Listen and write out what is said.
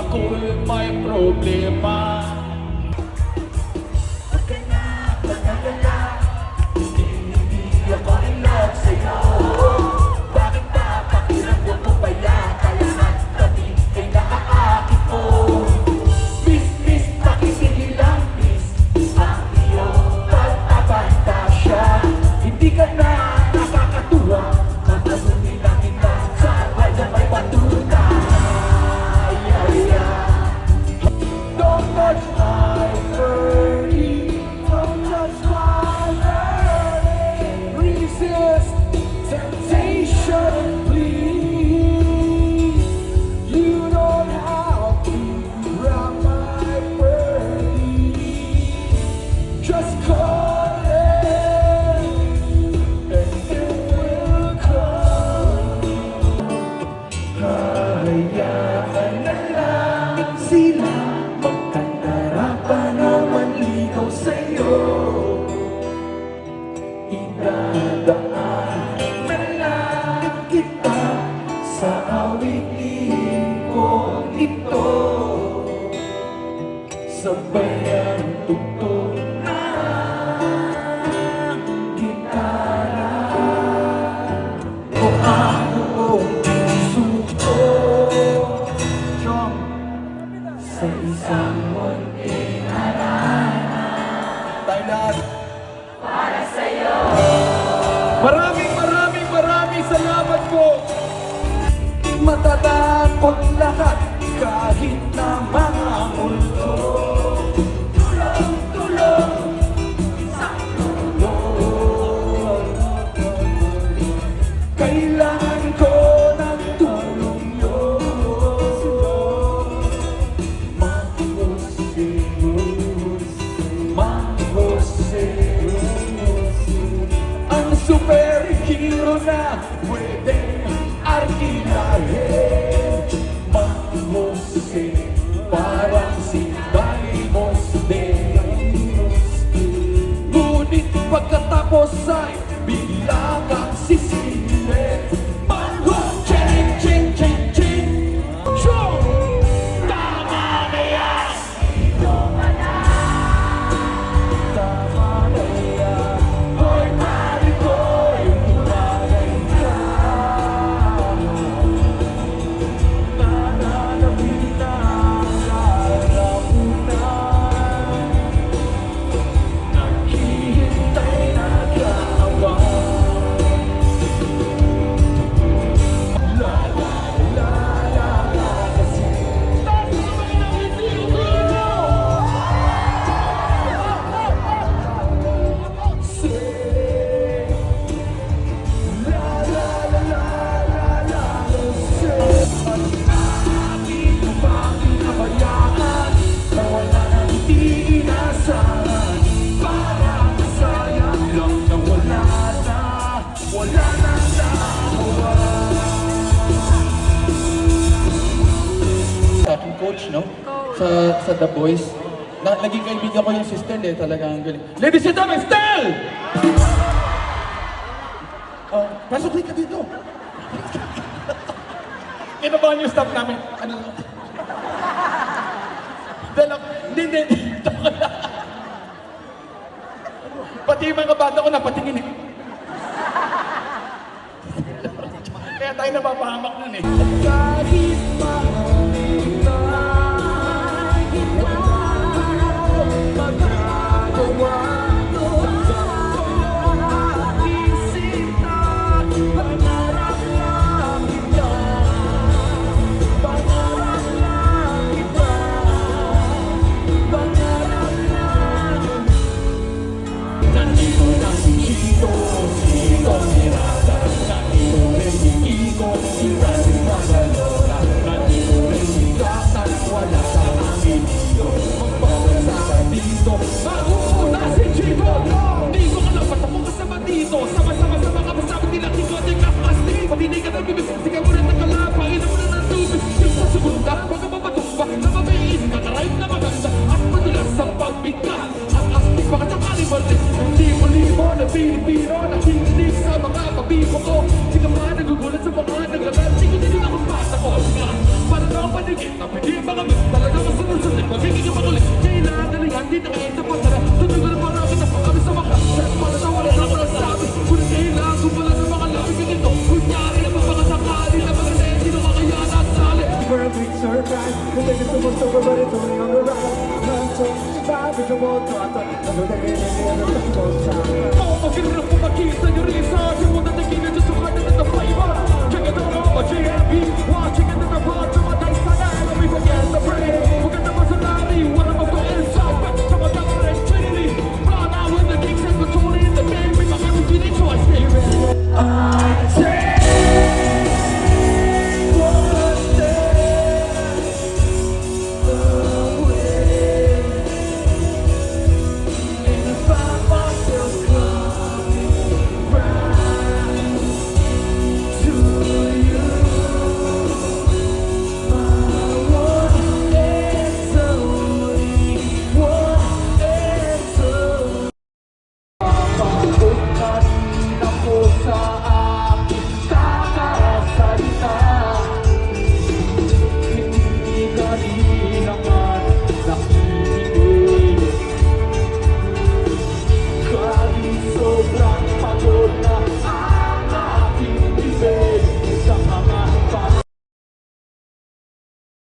ako'y may problema. Hindi ako in love sa'yo. Bakit ba pakiramdam mo ba yan? Kaya nagtabi kay naaakit ko. Miss, pakisige lang miss. Ang iyong pag-abantasya. Hindi ka na nakakatuwa. Matalunin na kita sa kanya may patuta. Don't touch my birdie. Don't touch my birdie. Resist temptation, please. You don't have to grab my birdie. Just call it and it will come. Hayaan na lang sila magkantara pa naman ligaw sa'yo. Idadaan na lang kita sa awitin ko ito. Sabayan tugtog ng gitara o ang buong puso ko. Sa isang munting harana tayo lahat para sa'yo. Maraming salamat po. Matatakot lahat kahit na mga multo. Tulong sa tulong. Kailangan ko ng tulong yun. Ang superhero na pwedeng arkilahin. Mahusay, parang si Daimos din. Ngunit pagkatapos ay bigla kang sisilip. Ching, ching, ching, ching. Show! Tama na yan! Tama na yan. Hoy, pari ko'y umagay ka. Nananapin na lalamunan. Naghihintay na kaaway. La la la la la kasi tayo naman ang hindi ko. Say la la la la la la say aking panginabayaan na wala nang di inasahan. Parang sayang lang na wala na nakuha. Sa aking coach, no? Sa The Boys. Naging kaibigan ko yung sister, talagang galing. Ladies and gentlemen, Stel! Pasok ka dito. Kinabahan yung staff namin. Ano? Hindi. Pati yung mga bata ko napatingin eh. Kaya tayo napapahamak nun eh. Kahit mahalin na magagawa ko isita, pangarap lang kita, pangarap lang kita, pangarap lang. Nandito na si Chico, Mirada. Nandito rin si Kiko, si Francis Magalona. Nandito rin si Jackson, wala sa amin dito. Magpapasama dito, mauna si Chico. Di ko alam ba't ako kasama dito. Sama-sama sa mga kasama nila Kiko at yung kapasti. Pabinay ka ng bibis, sigaw mo rin ng kalapa. Ina mo na ng tubig, yung sa segunda. Baga mapatumba, na mabayin, kakaraib na maganda. At madulas ang pagbigkas. Ang astig mga sakali martis. Libo-libo na Pilipino na kinilig sa mga pabibo ko. Di ka man nagugulat sa mga naglagal. Di ko din ako basa ko. Para na ang panigit na pwede mga nakaisa pa tara Tatagal pa rin kita kami sa mga para sa wala na para sa amin Kulit kailangan ko pala ng mga labi ganito Kunyari na papakasakali na mga sino makayaan at sali For a big surprise, the biggest of most over, but it's only on the rise. Not so survive, it's a world thought. I'm the beginning of the most time.